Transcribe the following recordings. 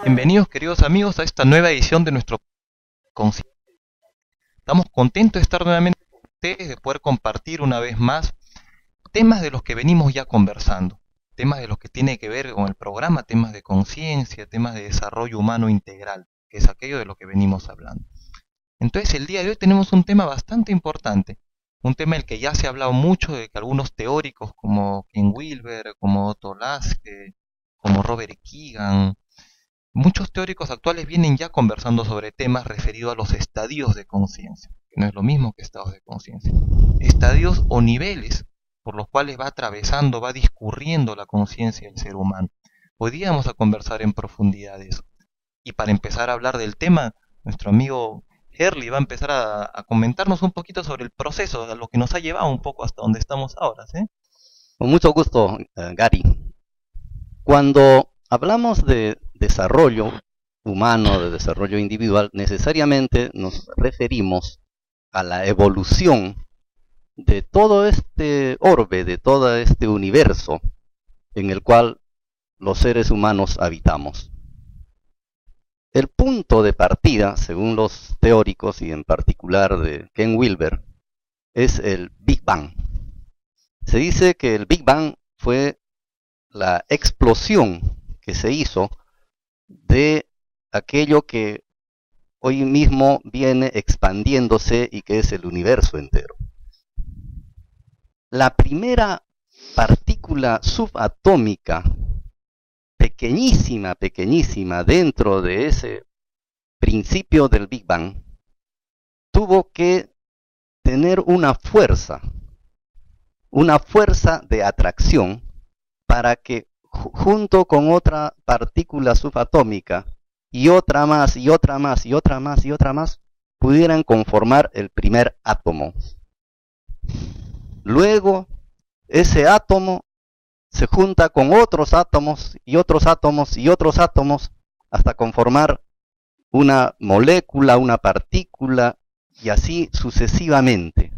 Bienvenidos queridos amigos a esta nueva edición de nuestro concierto. Estamos contentos de estar nuevamente con ustedes, de poder compartir una vez más temas de los que venimos ya conversando, temas de los que tiene que ver con el programa, temas de conciencia, temas de desarrollo humano integral, que es aquello de lo que venimos hablando. Entonces el día de hoy tenemos un tema bastante importante, un tema del que ya se ha hablado mucho, de que algunos teóricos como Ken Wilber, como Otto Lasker, como Robert Keegan, muchos teóricos actuales vienen ya conversando sobre temas referidos a los estadios de conciencia, que no es lo mismo que estados de conciencia. Estadios o niveles por los cuales va atravesando, va discurriendo la conciencia del ser humano. Hoy día vamos a conversar en profundidad de eso. Y para empezar a hablar del tema, nuestro amigo Herli va a empezar a comentarnos un poquito sobre el proceso, a lo que nos ha llevado un poco hasta donde estamos ahora, ¿sí? Con mucho gusto, Gary. Cuando hablamos de desarrollo humano, de desarrollo individual, necesariamente nos referimos a la evolución de todo este orbe, de todo este universo en el cual los seres humanos habitamos. El punto de partida, según los teóricos y en particular de Ken Wilber, es el Big Bang. Se dice que el Big Bang fue la explosión que se hizo de aquello que hoy mismo viene expandiéndose y que es el universo entero. La primera partícula subatómica, pequeñísima, pequeñísima, dentro de ese principio del Big Bang, tuvo que tener una fuerza de atracción para que junto con otra partícula subatómica y otra más y otra más y otra más y otra más pudieran conformar el primer átomo. Luego ese átomo se junta con otros átomos y otros átomos y otros átomos hasta conformar una molécula, una partícula y así sucesivamente.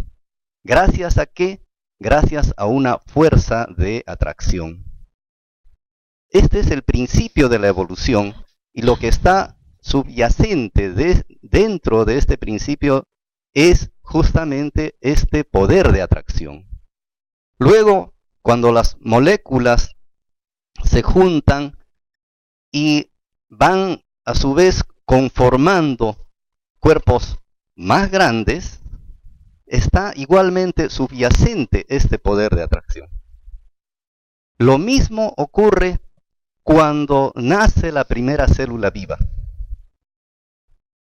¿Gracias a qué? Gracias a una fuerza de atracción. Este es el principio de la evolución y lo que está subyacente dentro de este principio es justamente este poder de atracción. Luego, cuando las moléculas se juntan y van a su vez conformando cuerpos más grandes, está igualmente subyacente este poder de atracción. Lo mismo ocurre cuando nace la primera célula viva,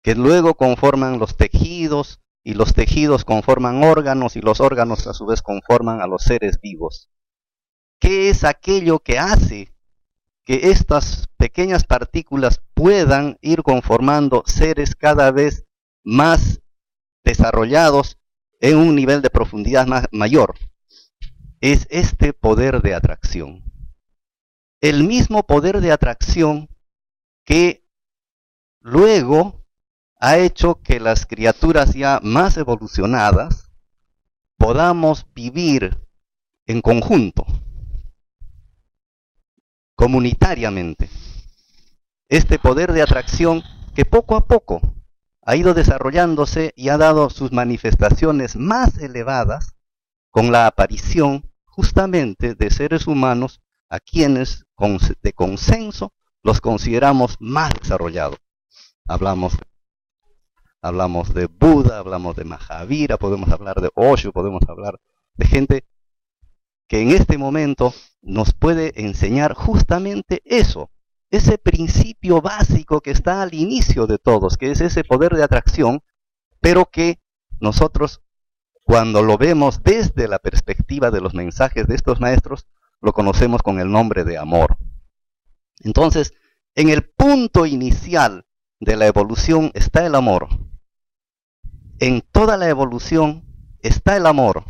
que luego conforman los tejidos, y los tejidos conforman órganos, y los órganos a su vez conforman a los seres vivos. ¿Qué es aquello que hace que estas pequeñas partículas puedan ir conformando seres cada vez más desarrollados en un nivel de profundidad mayor? Es este poder de atracción. El mismo poder de atracción que luego ha hecho que las criaturas ya más evolucionadas podamos vivir en conjunto, comunitariamente. Este poder de atracción que poco a poco ha ido desarrollándose y ha dado sus manifestaciones más elevadas con la aparición justamente de seres humanos a quienes de consenso los consideramos más desarrollados. Hablamos de Buda, hablamos de Mahavira, podemos hablar de Osho, podemos hablar de gente que en este momento nos puede enseñar justamente eso, ese principio básico que está al inicio de todos, que es ese poder de atracción, pero que nosotros, cuando lo vemos desde la perspectiva de los mensajes de estos maestros, lo conocemos con el nombre de amor. Entonces, en el punto inicial de la evolución está el amor. En toda la evolución está el amor.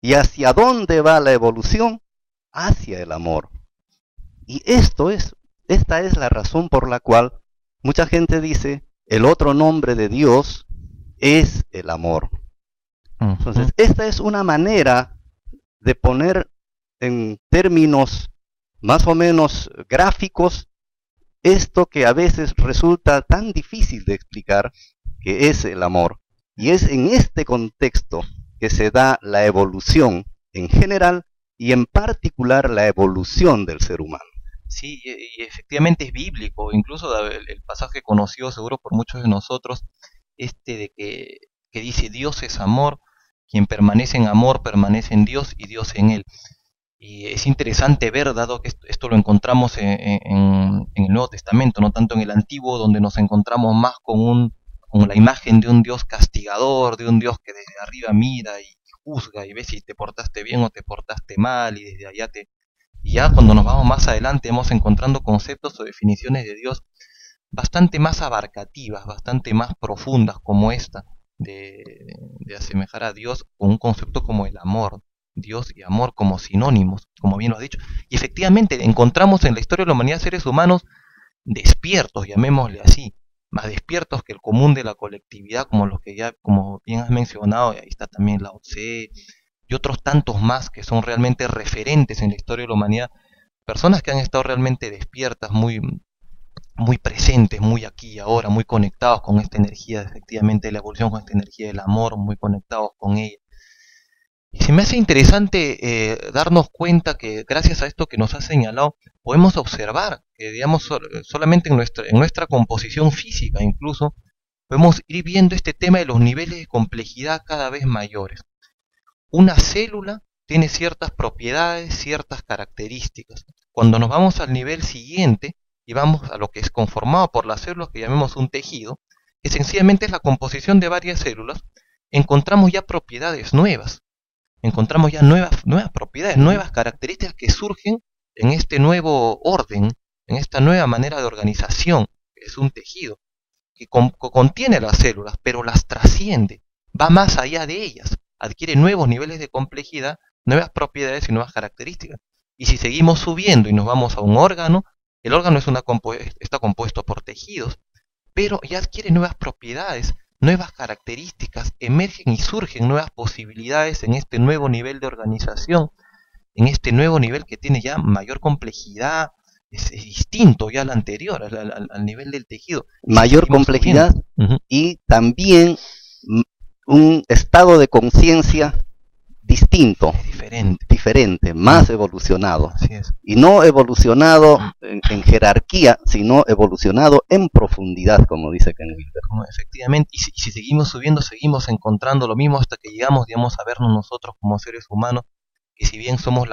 ¿Y hacia dónde va la evolución? Hacia el amor. Y esta es la razón por la cual mucha gente dice, el otro nombre de Dios es el amor. Entonces, esta es una manera de poner en términos más o menos gráficos esto que a veces resulta tan difícil de explicar, que es el amor. Y es en este contexto que se da la evolución en general y en particular la evolución del ser humano. Sí, y efectivamente es bíblico, incluso el pasaje conocido seguro por muchos de nosotros, de que dice Dios es amor, quien permanece en amor permanece en Dios y Dios en él. Y es interesante ver, dado que esto lo encontramos en el Nuevo Testamento, no tanto en el Antiguo, donde nos encontramos más con la imagen de un Dios castigador, de un Dios que desde arriba mira y juzga y ve si te portaste bien o te portaste mal, y desde allá y ya cuando nos vamos más adelante hemos encontrando conceptos o definiciones de Dios bastante más abarcativas, bastante más profundas como esta, de, de asemejar a Dios con un concepto como el amor. Dios y amor como sinónimos, como bien lo has dicho. Y efectivamente encontramos en la historia de la humanidad seres humanos despiertos, llamémosle así, más despiertos que el común de la colectividad, como los que ya, como bien has mencionado, y ahí está también Lao Tse, y otros tantos más que son realmente referentes en la historia de la humanidad, personas que han estado realmente despiertas, muy presentes, muy aquí y ahora, muy conectados con esta energía, efectivamente, de la evolución, con esta energía del amor, muy conectados con ella. Y se me hace interesante darnos cuenta que gracias a esto que nos ha señalado, podemos observar que, digamos, solamente en nuestra composición física incluso, podemos ir viendo este tema de los niveles de complejidad cada vez mayores. Una célula tiene ciertas propiedades, ciertas características. Cuando nos vamos al nivel siguiente y vamos a lo que es conformado por las células que llamemos un tejido, que sencillamente es la composición de varias células, encontramos ya propiedades nuevas. Encontramos ya nuevas propiedades, nuevas características que surgen en este nuevo orden, en esta nueva manera de organización, que es un tejido, que contiene las células, pero las trasciende, va más allá de ellas, adquiere nuevos niveles de complejidad, nuevas propiedades y nuevas características. Y si seguimos subiendo y nos vamos a un órgano, el órgano está compuesto por tejidos, pero ya adquiere nuevas propiedades, nuevas características, emergen y surgen nuevas posibilidades en este nuevo nivel de organización, en este nuevo nivel que tiene ya mayor complejidad, es distinto ya al anterior, al nivel del tejido. Mayor complejidad y también un estado de conciencia distinto, diferente, más evolucionado. Así es. Y no evolucionado en jerarquía, sino evolucionado en profundidad, como dice Ken Wilber. Efectivamente, y si seguimos subiendo, seguimos encontrando lo mismo hasta que llegamos, digamos, a vernos nosotros como seres humanos, que si bien somos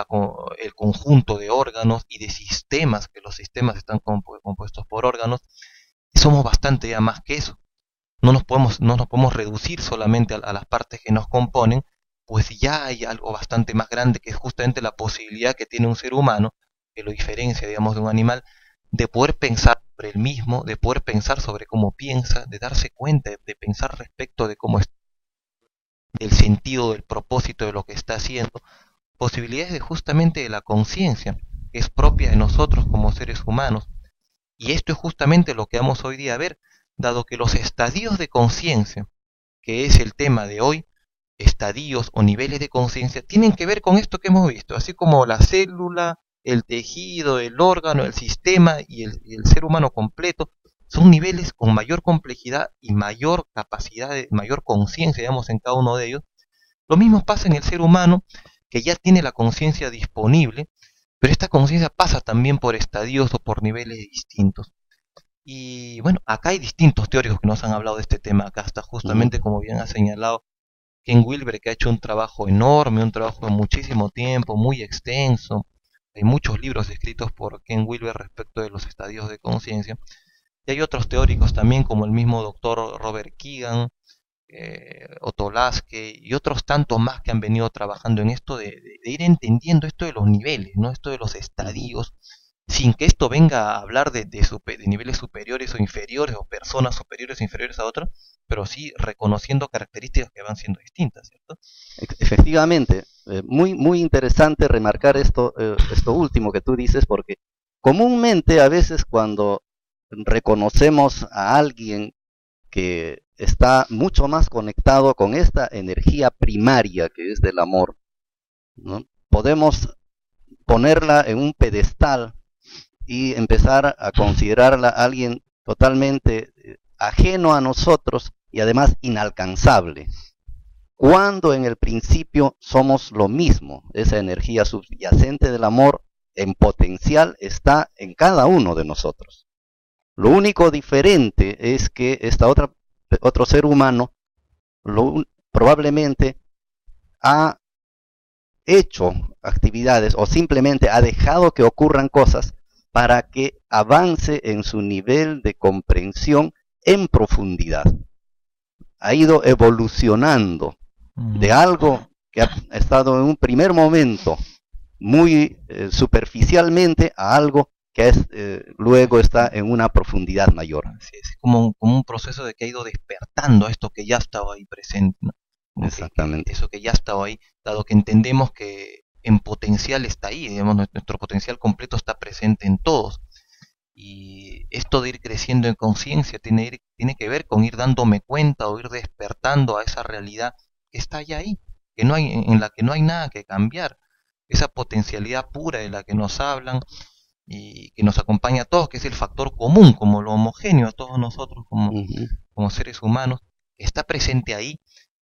el conjunto de órganos y de sistemas, que los sistemas están compuestos por órganos, somos bastante ya más que eso. No nos podemos reducir solamente a las partes que nos componen, pues ya hay algo bastante más grande, que es justamente la posibilidad que tiene un ser humano, que lo diferencia, digamos, de un animal, de poder pensar sobre el mismo, de poder pensar sobre cómo piensa, de darse cuenta, de pensar respecto de cómo es, del sentido, del propósito de lo que está haciendo, posibilidades de justamente de la conciencia, que es propia de nosotros como seres humanos. Y esto es justamente lo que vamos hoy día a ver, dado que los estadios de conciencia, que es el tema de hoy, estadios o niveles de conciencia, tienen que ver con esto que hemos visto, así como la célula, el tejido, el órgano, el sistema y el ser humano completo, son niveles con mayor complejidad y mayor capacidad, mayor conciencia, digamos, en cada uno de ellos. Lo mismo pasa en el ser humano, que ya tiene la conciencia disponible, pero esta conciencia pasa también por estadios o por niveles distintos. Y bueno, acá hay distintos teóricos que nos han hablado de este tema. Acá está justamente, como bien ha señalado Ken Wilber, que ha hecho un trabajo enorme, un trabajo de muchísimo tiempo, muy extenso. Hay muchos libros escritos por Ken Wilber respecto de los estadios de conciencia. Y hay otros teóricos también, como el mismo doctor Robert Keegan, Otto Lasker y otros tantos más que han venido trabajando en esto de ir entendiendo esto de los niveles, ¿no? Esto de los estadios, sin que esto venga a hablar de niveles superiores o inferiores, o personas superiores o inferiores a otras, pero sí reconociendo características que van siendo distintas, ¿cierto? Efectivamente, muy interesante remarcar esto último que tú dices, porque comúnmente a veces cuando reconocemos a alguien que está mucho más conectado con esta energía primaria que es del amor, ¿no? Podemos ponerla en un pedestal y empezar a considerarla alguien totalmente ajeno a nosotros y además inalcanzable, cuando en el principio somos lo mismo. Esa energía subyacente del amor en potencial está en cada uno de nosotros. Lo único diferente es que otro ser humano probablemente ha hecho actividades o simplemente ha dejado que ocurran cosas para que avance en su nivel de comprensión en profundidad. Ha ido evolucionando de algo que ha estado en un primer momento muy superficialmente a algo que luego está en una profundidad mayor. Es como un proceso de que ha ido despertando esto que ya estaba ahí presente, ¿no? Exactamente. Eso que ya estaba ahí, dado que entendemos que en potencial está ahí, digamos, nuestro potencial completo está presente en todos. Y esto de ir creciendo en conciencia tiene que ver con ir dándome cuenta o ir despertando a esa realidad que está ya ahí, que no hay, en la que no hay nada que cambiar. Esa potencialidad pura de la que nos hablan y que nos acompaña a todos, que es el factor común, como lo homogéneo a todos nosotros como seres humanos, está presente ahí.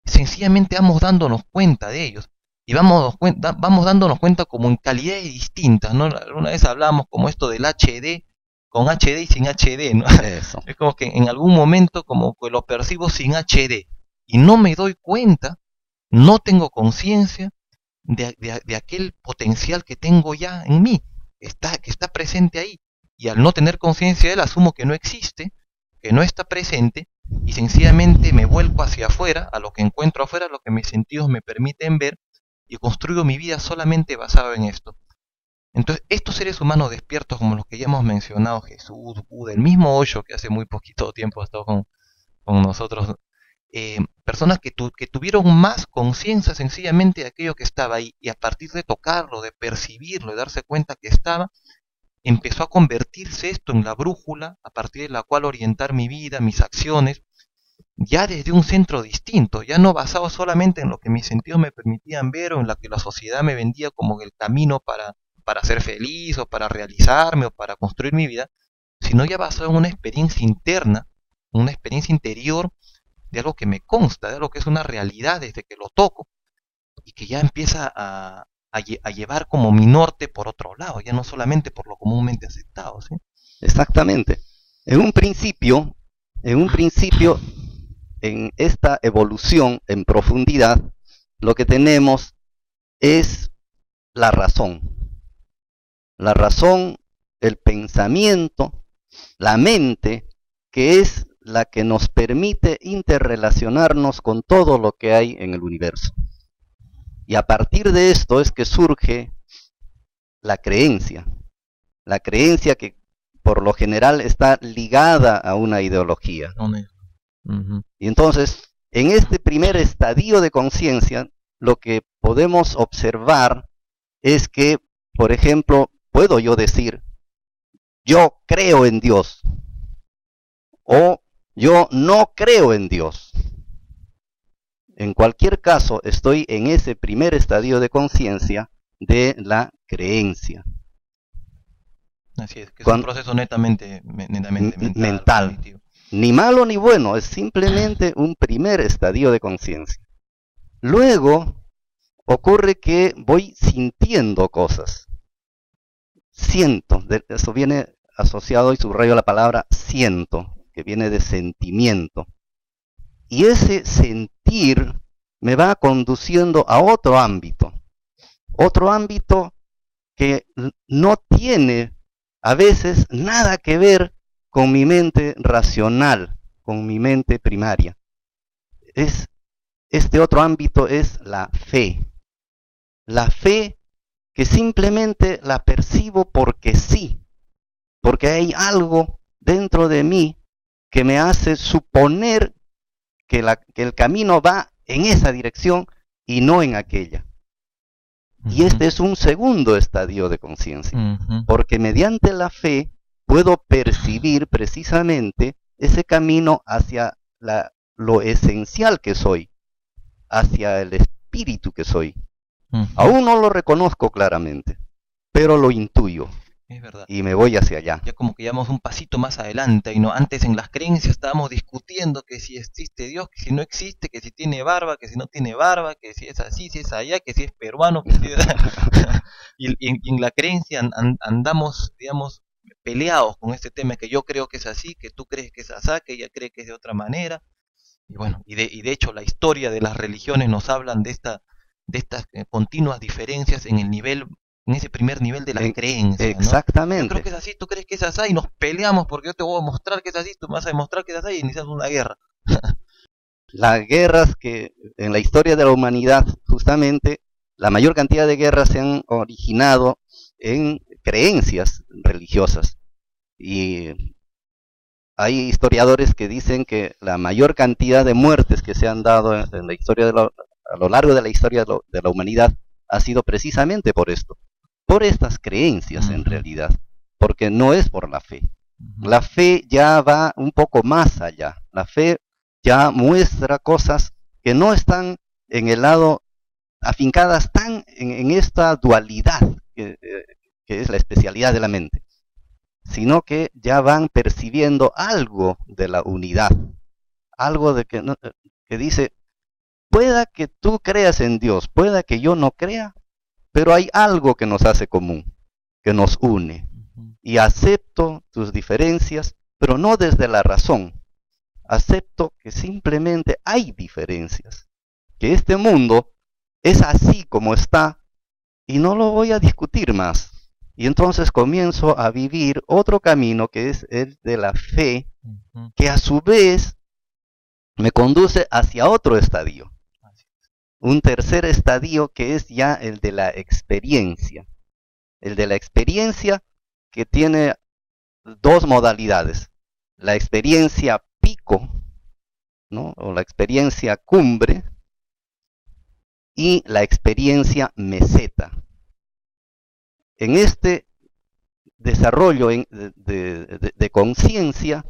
Sencillamente vamos dándonos cuenta de ellos y vamos dándonos cuenta como en calidades distintas, ¿no? Una vez hablamos como esto del HD, con HD y sin HD, ¿no? Eso. Es como que en algún momento como que lo percibo sin HD y no me doy cuenta, no tengo conciencia de aquel potencial que tengo ya en mí, que está presente ahí, y al no tener conciencia de él asumo que no existe, que no está presente, y sencillamente me vuelco hacia afuera, a lo que encuentro afuera, a lo que mis sentidos me permiten ver, y construyo mi vida solamente basado en esto. Entonces, estos seres humanos despiertos, como los que ya hemos mencionado, Jesús, Buda, el mismo Osho, que hace muy poquito tiempo ha estado con nosotros, personas que tuvieron más conciencia sencillamente de aquello que estaba ahí, y a partir de tocarlo, de percibirlo, de darse cuenta que estaba, empezó a convertirse esto en la brújula a partir de la cual orientar mi vida, mis acciones, ya desde un centro distinto, ya no basado solamente en lo que mis sentidos me permitían ver o en lo que la sociedad me vendía como el camino para ser feliz o para realizarme o para construir mi vida, sino ya basado en una experiencia interna, una experiencia interior de algo que me consta, de algo que es una realidad desde que lo toco y que ya empieza a llevar como mi norte por otro lado, ya no solamente por lo comúnmente aceptado, ¿sí? Exactamente. En un principio, en esta evolución en profundidad, lo que tenemos es la razón. La razón, el pensamiento, la mente, que es la que nos permite interrelacionarnos con todo lo que hay en el universo. Y a partir de esto es que surge la creencia que por lo general está ligada a una ideología. Y entonces, en este primer estadio de conciencia, lo que podemos observar es que, por ejemplo, puedo yo decir, yo creo en Dios, o yo no creo en Dios. En cualquier caso, estoy en ese primer estadio de conciencia de la creencia. Así es, que es un proceso netamente mental. Ni malo ni bueno, es simplemente un primer estadio de conciencia. Luego ocurre que voy sintiendo cosas. Siento, eso viene asociado y subrayo la palabra siento, que viene de sentimiento. Y ese sentir me va conduciendo a otro ámbito que no tiene a veces nada que ver con mi mente racional, con mi mente primaria. Este otro ámbito es la fe. La fe que simplemente la percibo porque sí, porque hay algo dentro de mí que me hace suponer que el camino va en esa dirección y no en aquella. Y este es un segundo estadio de conciencia, porque mediante la fe puedo percibir precisamente ese camino hacia lo esencial que soy, hacia el espíritu que soy. Aún no lo reconozco claramente, pero lo intuyo. Es verdad. y me voy hacia allá. Ya como que llevamos un pasito más adelante, y no, antes en las creencias estábamos discutiendo que si existe Dios, que si no existe, que si tiene barba, que si no tiene barba, que si es así, si es allá, que si es peruano, que si es... y en la creencia andamos, digamos, peleados con este tema, que yo creo que es así, que tú crees que es así, que ella cree que es de otra manera. Y bueno, y de hecho la historia de las religiones nos hablan de estas continuas diferencias en el nivel, en ese primer nivel de las creencias, ¿no? Yo creo Exactamente. que es así, tú crees que es así, y nos peleamos porque yo te voy a mostrar que es así, tú me vas a demostrar que es así, y iniciamos una guerra. Las guerras que en la historia de la humanidad, justamente, la mayor cantidad de guerras se han originado en creencias religiosas. Y hay historiadores que dicen que la mayor cantidad de muertes que se han dado en la historia a lo largo de la historia de la humanidad ha sido precisamente por esto, por estas creencias en realidad, porque no es por la fe. La fe ya va un poco más allá. La fe ya muestra cosas que no están en el lado afincadas tan en esta dualidad que es la especialidad de la mente, sino que ya van percibiendo algo de la unidad, algo de que, que dice, pueda que tú creas en Dios, pueda que yo no crea, pero hay algo que nos hace común, que nos une, y acepto tus diferencias, pero no desde la razón, acepto que simplemente hay diferencias, que este mundo es así como está, y no lo voy a discutir más. Y entonces comienzo a vivir otro camino que es el de la fe, que a su vez me conduce hacia otro estadio. Un tercer estadio que es ya el de la experiencia. El de la experiencia que tiene dos modalidades. La experiencia pico, ¿no? O la experiencia cumbre, y la experiencia meseta. En este desarrollo de conciencia,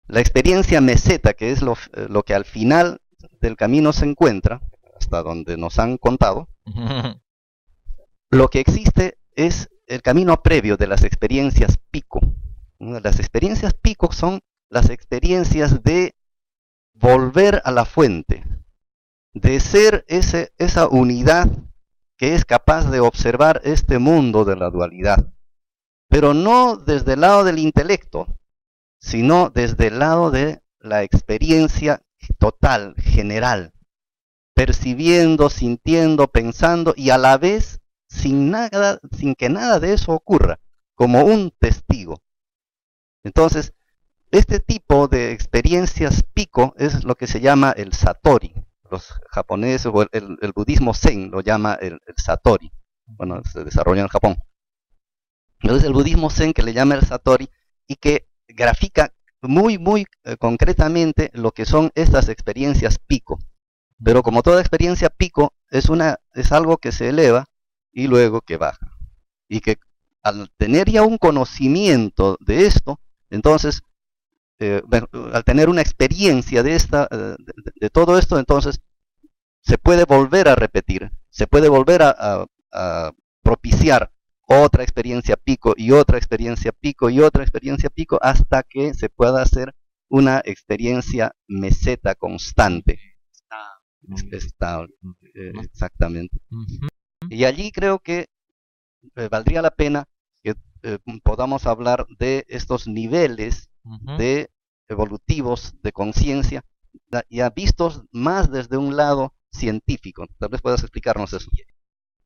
la experiencia meseta, que es lo que al final del camino se encuentra, hasta donde nos han contado, lo que existe es el camino previo de las experiencias pico. Las experiencias pico son las experiencias de volver a la fuente, de ser esa unidad que es capaz de observar este mundo de la dualidad, pero no desde el lado del intelecto, sino desde el lado de la experiencia total, general, percibiendo, sintiendo, pensando y a la vez sin que nada de eso ocurra, como un testigo. Entonces, este tipo de experiencias pico es lo que se llama el satori. Los japoneses o el budismo zen lo llama el satori. Bueno, se desarrolla en Japón. Entonces el budismo zen que le llama el satori y que grafica muy concretamente lo que son estas experiencias pico. Pero como toda experiencia pico es algo que se eleva y luego que baja. Y que al tener ya un conocimiento de esto, entonces al tener una experiencia de todo esto, entonces se puede volver a repetir, se puede volver a propiciar otra experiencia pico y otra experiencia pico y otra experiencia pico hasta que se pueda hacer una experiencia meseta constante. Estable, exactamente. Y allí creo que valdría la pena que podamos hablar de estos niveles de evolutivos de conciencia, ya vistos más desde un lado científico. Tal vez puedas explicarnos eso.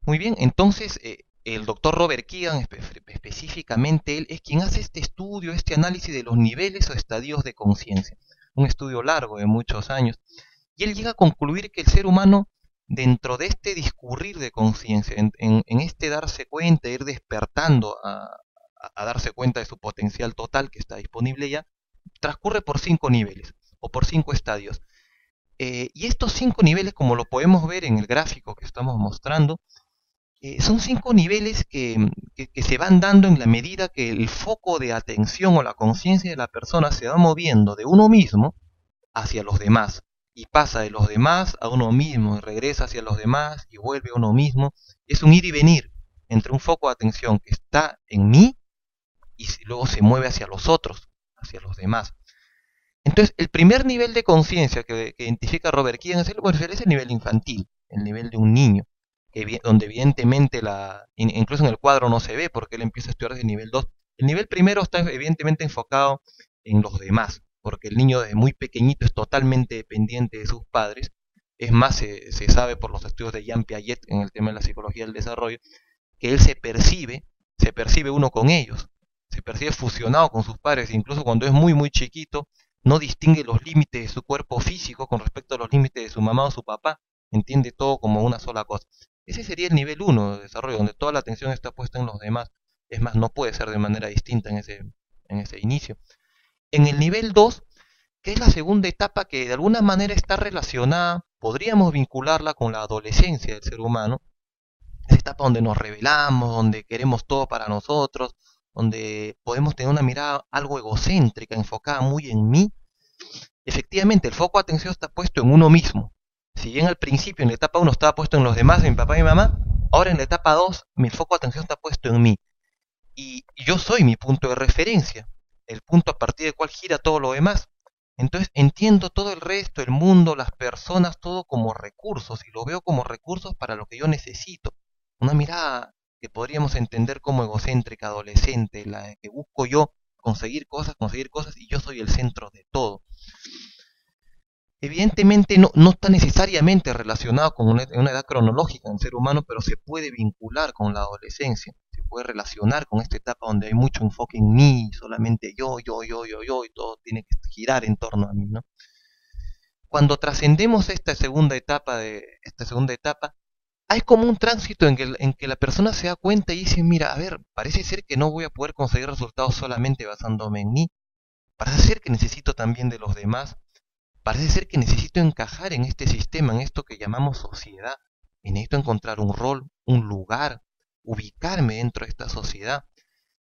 Muy bien, entonces el doctor Robert Keegan, específicamente él, es quien hace este estudio, este análisis de los niveles o estadios de conciencia. Un estudio largo de muchos años. Y él llega a concluir que el ser humano, dentro de este discurrir de conciencia, en este darse cuenta, ir despertando a darse cuenta de su potencial total que está disponible ya, transcurre por 5 niveles o por 5 estadios. Y estos 5 niveles, como lo podemos ver en el gráfico que estamos mostrando, son 5 niveles que se van dando en la medida que el foco de atención o la conciencia de la persona se va moviendo de uno mismo hacia los demás. Y pasa de los demás a uno mismo, y regresa hacia los demás y vuelve a uno mismo. Es un ir y venir entre un foco de atención que está en mí luego se mueve hacia los otros, hacia los demás. Entonces, el primer nivel de conciencia que identifica Robert Keegan es el nivel infantil, el nivel de un niño, donde evidentemente, incluso en el cuadro no se ve porque él empieza a estudiar desde el nivel 2. El nivel primero está evidentemente enfocado en los demás, porque el niño desde muy pequeñito es totalmente dependiente de sus padres. Es más, se sabe por los estudios de Jean Piaget en el tema de la psicología del desarrollo, que él se percibe uno con ellos, se percibe fusionado con sus padres, incluso cuando es muy muy chiquito, no distingue los límites de su cuerpo físico con respecto a los límites de su mamá o su papá, entiende todo como una sola cosa. Ese sería el nivel 1 de desarrollo, donde toda la atención está puesta en los demás. Es más, no puede ser de manera distinta en ese inicio. En el nivel 2, que es la segunda etapa que de alguna manera está relacionada, podríamos vincularla con la adolescencia del ser humano, esa etapa donde nos revelamos, donde queremos todo para nosotros, donde podemos tener una mirada algo egocéntrica, enfocada muy en mí. Efectivamente, el foco de atención está puesto en uno mismo. Si bien al principio, en la etapa 1, estaba puesto en los demás, en mi papá y mi mamá, ahora en la etapa 2, mi foco de atención está puesto en mí. Y yo soy mi punto de referencia, el punto a partir del cual gira todo lo demás. Entonces entiendo todo el resto, el mundo, las personas, todo como recursos, y lo veo como recursos para lo que yo necesito. Una mirada que podríamos entender como egocéntrica, adolescente, la que busco yo conseguir cosas, y yo soy el centro de todo. Evidentemente no está necesariamente relacionado con una edad cronológica en el ser humano, pero se puede vincular con la adolescencia, se puede relacionar con esta etapa donde hay mucho enfoque en mí, solamente yo, y todo tiene que girar en torno a mí, ¿no? Cuando trascendemos esta segunda etapa, hay como un tránsito en que la persona se da cuenta y dice, mira, a ver, parece ser que no voy a poder conseguir resultados solamente basándome en mí, parece ser que necesito también de los demás. Parece ser que necesito encajar en este sistema, en esto que llamamos sociedad, y necesito encontrar un rol, un lugar, ubicarme dentro de esta sociedad.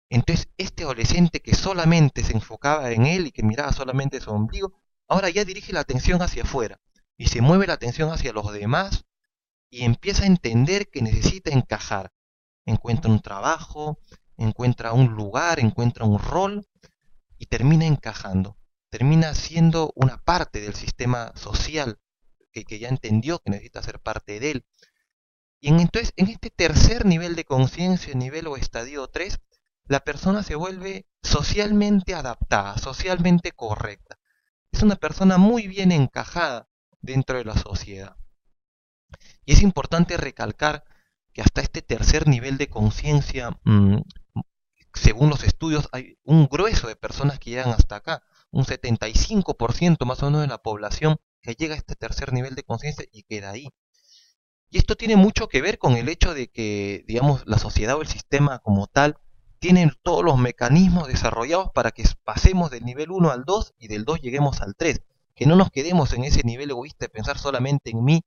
Entonces, este adolescente que solamente se enfocaba en él y que miraba solamente su ombligo, ahora ya dirige la atención hacia afuera y se mueve la atención hacia los demás y empieza a entender que necesita encajar. Encuentra un trabajo, encuentra un lugar, encuentra un rol y termina encajando. Termina siendo una parte del sistema social que ya entendió que necesita ser parte de él. Y entonces, en este tercer nivel de conciencia, nivel o estadio 3, la persona se vuelve socialmente adaptada, socialmente correcta. Es una persona muy bien encajada dentro de la sociedad. Y es importante recalcar que hasta este tercer nivel de conciencia, según los estudios, hay un grueso de personas que llegan hasta acá. Un 75% más o menos de la población que llega a este tercer nivel de conciencia y queda ahí. Y esto tiene mucho que ver con el hecho de que, digamos, la sociedad o el sistema como tal tienen todos los mecanismos desarrollados para que pasemos del nivel 1 al 2 y del 2 lleguemos al 3. Que no nos quedemos en ese nivel egoísta de pensar solamente en mí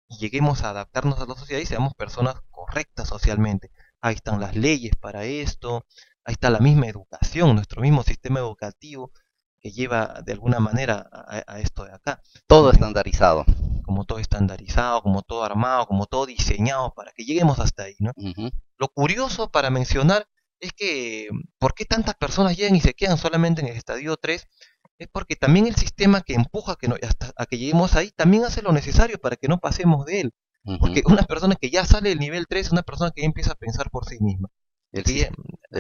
y lleguemos a adaptarnos a la sociedad y seamos personas correctas socialmente. Ahí están las leyes para esto, ahí está la misma educación, nuestro mismo sistema educativo que lleva de alguna manera a esto de acá. Todo estandarizado. Como todo estandarizado, como todo armado, como todo diseñado para que lleguemos hasta ahí, ¿no? Lo curioso para mencionar es que ¿por qué tantas personas llegan y se quedan solamente en el estadio 3? Es porque también el sistema que empuja hasta a que lleguemos ahí también hace lo necesario para que no pasemos de él. Porque una persona que ya sale del nivel 3 es una persona que ya empieza a pensar por sí misma. El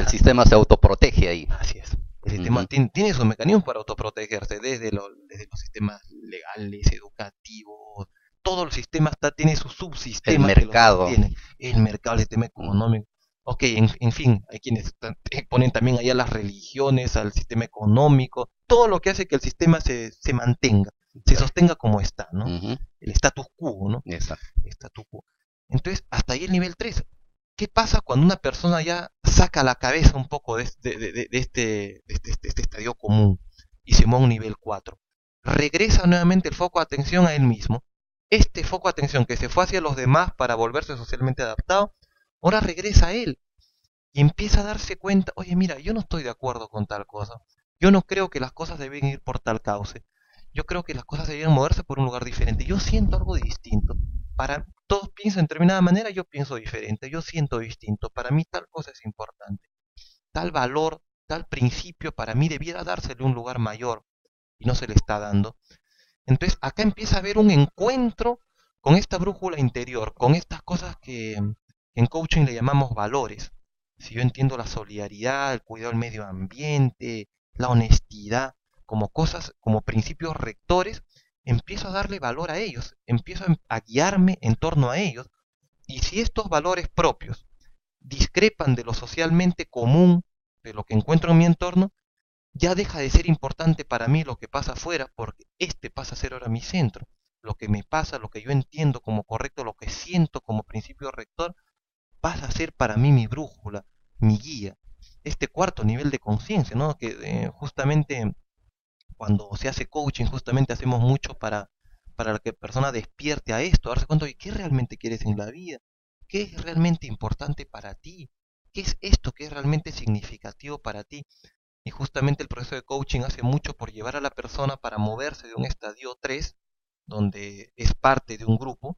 sistema se autoprotege ahí. Así es. El sistema tiene sus mecanismos para autoprotegerse, desde los sistemas legales, educativos, todo el sistema tiene sus subsistemas. El mercado. El mercado, el sistema económico. Ok, en fin, hay quienes ponen también allá las religiones, al sistema económico, todo lo que hace que el sistema se mantenga, se sostenga como está, ¿no? El status quo, ¿no? Exacto. Status quo. Entonces, hasta ahí el nivel 3. ¿Qué pasa cuando una persona ya saca la cabeza un poco de este estadio común y se mueve a un nivel 4? Regresa nuevamente el foco de atención a él mismo. Este foco de atención que se fue hacia los demás para volverse socialmente adaptado, ahora regresa a él y empieza a darse cuenta, oye, mira, yo no estoy de acuerdo con tal cosa. Yo no creo que las cosas deben ir por tal cauce. Yo creo que las cosas deberían moverse por un lugar diferente. Yo siento algo distinto. Todos piensan de determinada manera, yo pienso diferente. Yo siento distinto. Para mí tal cosa es importante. Tal valor, tal principio para mí debiera dársele un lugar mayor y no se le está dando. Entonces acá empieza a haber un encuentro con esta brújula interior, con estas cosas que en coaching le llamamos valores. Si yo entiendo la solidaridad, el cuidado del medio ambiente, la honestidad, como cosas, como principios rectores, empiezo a darle valor a ellos, empiezo a guiarme en torno a ellos. Y si estos valores propios discrepan de lo socialmente común, de lo que encuentro en mi entorno, ya deja de ser importante para mí lo que pasa afuera, porque este pasa a ser ahora mi centro. Lo que me pasa, lo que yo entiendo como correcto, lo que siento como principio rector, pasa a ser para mí mi brújula, mi guía. Este cuarto nivel de conciencia, ¿no? Que justamente cuando se hace coaching, justamente hacemos mucho para que la persona despierte a esto, a darse cuenta de qué realmente quieres en la vida, qué es realmente importante para ti, qué es esto que es realmente significativo para ti. Y justamente el proceso de coaching hace mucho por llevar a la persona para moverse de un estadio 3, donde es parte de un grupo,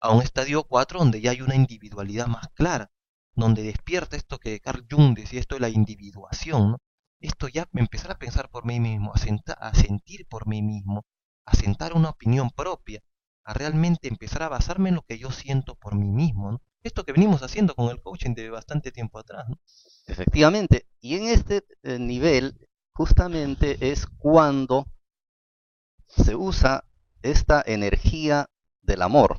a un estadio 4, donde ya hay una individualidad más clara, donde despierta esto que Carl Jung decía, esto de la individuación, ¿no? Esto ya empezar a pensar por mí mismo, a sentir por mí mismo, a sentar una opinión propia, a realmente empezar a basarme en lo que yo siento por mí mismo, ¿no? Esto que venimos haciendo con el coaching de bastante tiempo atrás, ¿no? Efectivamente, y en este nivel justamente es cuando se usa esta energía del amor,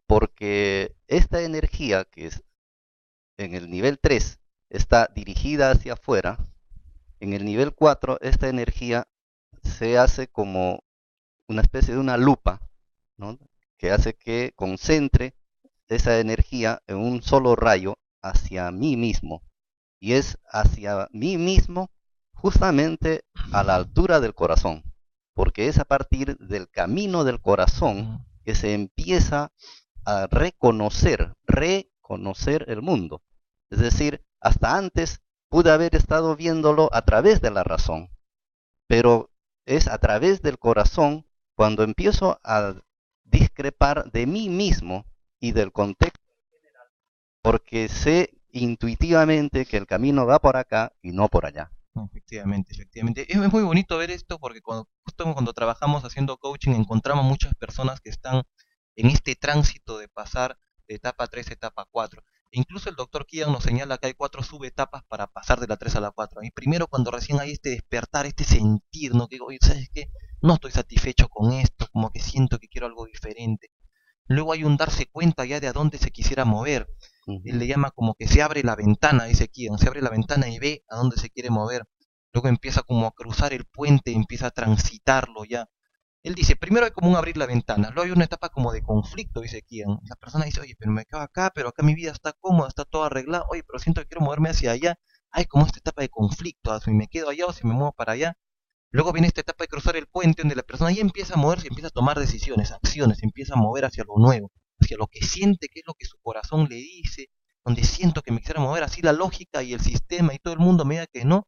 porque esta energía que es en el nivel 3 está dirigida hacia afuera, en el nivel 4 esta energía se hace como una especie de una lupa, ¿no? Que hace que concentre esa energía en un solo rayo hacia mí mismo, y es hacia mí mismo justamente a la altura del corazón, porque es a partir del camino del corazón que se empieza a reconocer el mundo. Es decir, hasta antes pude haber estado viéndolo a través de la razón, pero es a través del corazón cuando empiezo a discrepar de mí mismo y del contexto, porque sé intuitivamente que el camino va por acá y no por allá. Efectivamente, efectivamente. Es muy bonito ver esto porque justo cuando trabajamos haciendo coaching encontramos muchas personas que están en este tránsito de pasar de etapa 3 a etapa 4. E incluso el doctor Kian nos señala que hay 4 subetapas para pasar de la 3 a la 4. Y primero cuando recién hay este despertar, este sentir, ¿no? Que, oye, ¿sabes qué? No estoy satisfecho con esto, como que siento que quiero algo diferente. Luego hay un darse cuenta ya de a dónde se quisiera mover. Él le llama como que se abre la ventana, dice Kian, se abre la ventana y ve a dónde se quiere mover. Luego empieza como a cruzar el puente, empieza a transitarlo ya. Él dice, primero hay como un abrir la ventana, luego hay una etapa como de conflicto, dice Kian. La persona dice, oye, pero me quedo acá, pero acá mi vida está cómoda, está todo arreglado, oye, pero siento que quiero moverme hacia allá. Hay como esta etapa de conflicto, si me quedo allá o si me muevo para allá. Luego viene esta etapa de cruzar el puente, donde la persona ya empieza a moverse, empieza a tomar decisiones, acciones, empieza a mover hacia lo nuevo, hacia lo que siente, que es lo que su corazón le dice, donde siento que me quisiera mover, así la lógica y el sistema y todo el mundo me diga que no,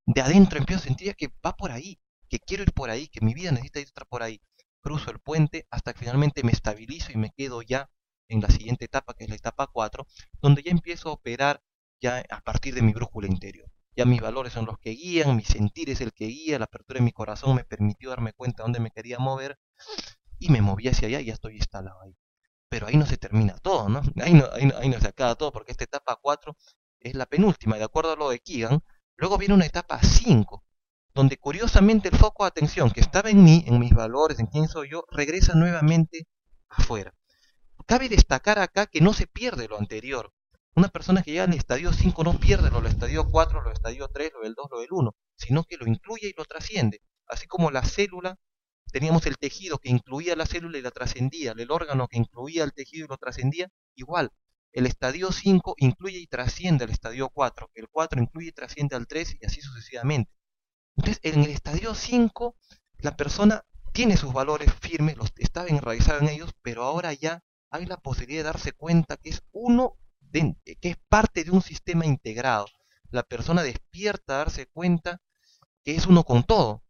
de adentro empiezo a sentir que va por ahí, que quiero ir por ahí, que mi vida necesita estar por ahí. Cruzo el puente hasta que finalmente me estabilizo y me quedo ya en la siguiente etapa, que es la etapa 4, donde ya empiezo a operar ya a partir de mi brújula interior. Ya mis valores son los que guían, mi sentir es el que guía, la apertura de mi corazón me permitió darme cuenta de dónde me quería mover y me moví hacia allá y ya estoy instalado ahí. Pero ahí no se termina todo, ¿no? Ahí no se acaba todo, porque esta etapa 4 es la penúltima, y de acuerdo a lo de Keegan, luego viene una etapa 5, donde curiosamente el foco de atención que estaba en mí, en mis valores, en quién soy yo, regresa nuevamente afuera. Cabe destacar acá que no se pierde lo anterior. Una persona que llega al estadio 5 no pierde lo del estadio 4, lo del estadio 3, lo del 2, lo del 1, sino que lo incluye y lo trasciende. Así como la célula, teníamos el tejido que incluía la célula y la trascendía, el órgano que incluía el tejido y lo trascendía, igual. El estadio 5 incluye y trasciende al estadio 4, el 4 incluye y trasciende al 3 y así sucesivamente. Entonces, en el estadio 5, la persona tiene sus valores firmes, los está enraizado en ellos, pero ahora ya hay la posibilidad de darse cuenta que es que es parte de un sistema integrado. La persona despierta a darse cuenta que es uno con todo,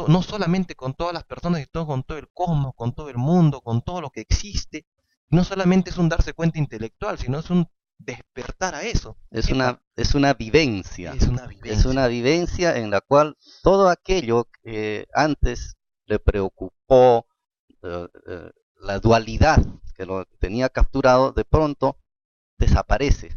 no solamente con todas las personas, sino con todo el cosmos, con todo el mundo, con todo lo que existe. No solamente es un darse cuenta intelectual, sino es un despertar a eso. Es una vivencia. Es una vivencia. Es una vivencia en la cual todo aquello que antes le preocupó, la dualidad que lo tenía capturado, de pronto desaparece.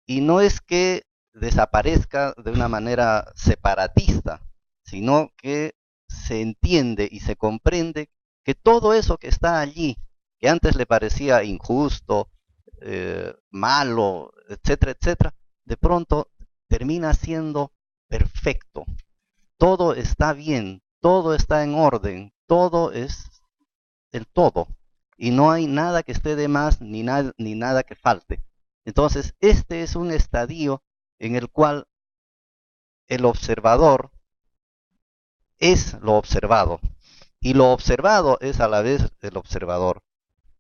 Y no es que desaparezca de una manera separatista, sino que se entiende y se comprende que todo eso que está allí, que antes le parecía injusto, malo, etcétera, etcétera, de pronto termina siendo perfecto. Todo está bien, todo está en orden, todo es el todo. Y no hay nada que esté de más ni nada que falte. Entonces, este es un estadio en el cual el observador es lo observado. Y lo observado es a la vez el observador.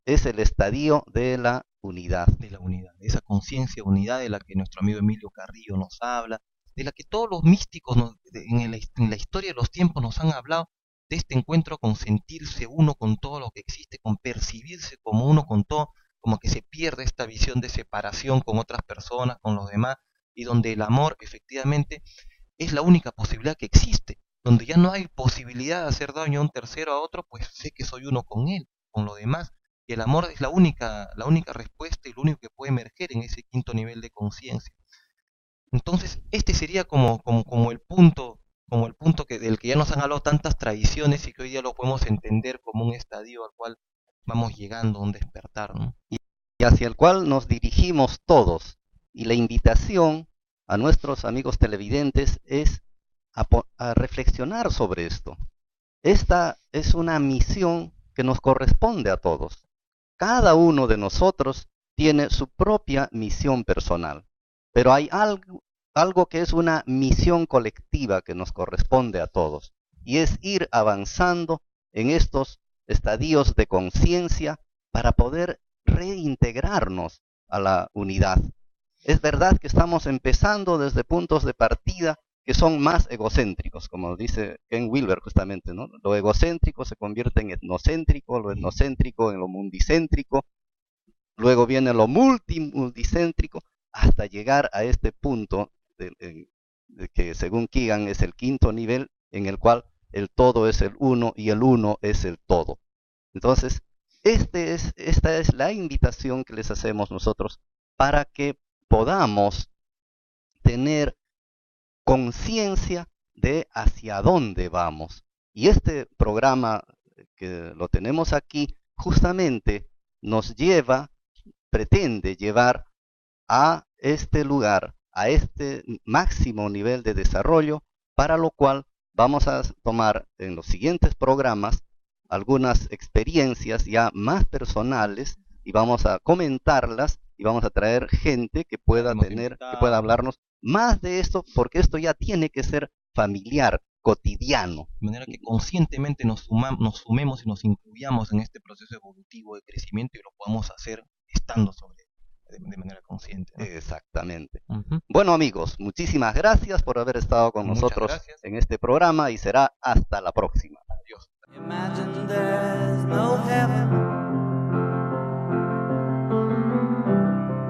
Es el estadio de la unidad. De la unidad, de esa conciencia de unidad de la que nuestro amigo Emilio Carrillo nos habla, de la que todos los místicos en la historia de los tiempos nos han hablado, de este encuentro con sentirse uno con todo lo que existe, con percibirse como uno con todo, como que se pierde esta visión de separación con otras personas, con los demás, y donde el amor efectivamente es la única posibilidad que existe, donde ya no hay posibilidad de hacer daño a un tercero, a otro, pues sé que soy uno con él, con lo demás, y el amor es la única respuesta y lo único que puede emerger en ese quinto nivel de conciencia. Entonces, este sería como el punto del que ya nos han hablado tantas tradiciones y que hoy día lo podemos entender como un estadio al cual vamos llegando a un despertar, ¿no? Y hacia el cual nos dirigimos todos. Y la invitación a nuestros amigos televidentes es a reflexionar sobre esto. Esta es una misión que nos corresponde a todos. Cada uno de nosotros tiene su propia misión personal, pero hay algo que es una misión colectiva que nos corresponde a todos, y es ir avanzando en estos estadios de conciencia para poder reintegrarnos a la unidad. Es verdad que estamos empezando desde puntos de partida que son más egocéntricos, como dice Ken Wilber justamente, ¿no? Lo egocéntrico se convierte en etnocéntrico, lo etnocéntrico en lo mundicéntrico, luego viene lo multicéntrico, hasta llegar a este punto de que según Keegan es el quinto nivel, en el cual el todo es el uno y el uno es el todo. Entonces, esta es la invitación que les hacemos nosotros para que podamos tener conciencia de hacia dónde vamos. Y este programa que lo tenemos aquí justamente nos pretende llevar a este lugar, a este máximo nivel de desarrollo, para lo cual vamos a tomar en los siguientes programas algunas experiencias ya más personales y vamos a comentarlas y vamos a traer gente que pueda hablarnos más de esto, porque esto ya tiene que ser familiar, cotidiano. De manera que conscientemente nos sumemos y nos incluyamos en este proceso evolutivo de crecimiento y lo podamos hacer estando de manera consciente, ¿no? Exactamente. Bueno, amigos, muchísimas gracias por haber estado con nosotros en este programa y será hasta la próxima. Adiós. Imagine there's no heaven.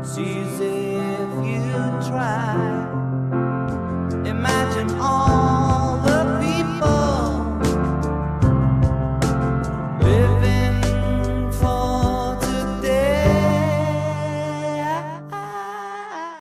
See if you try.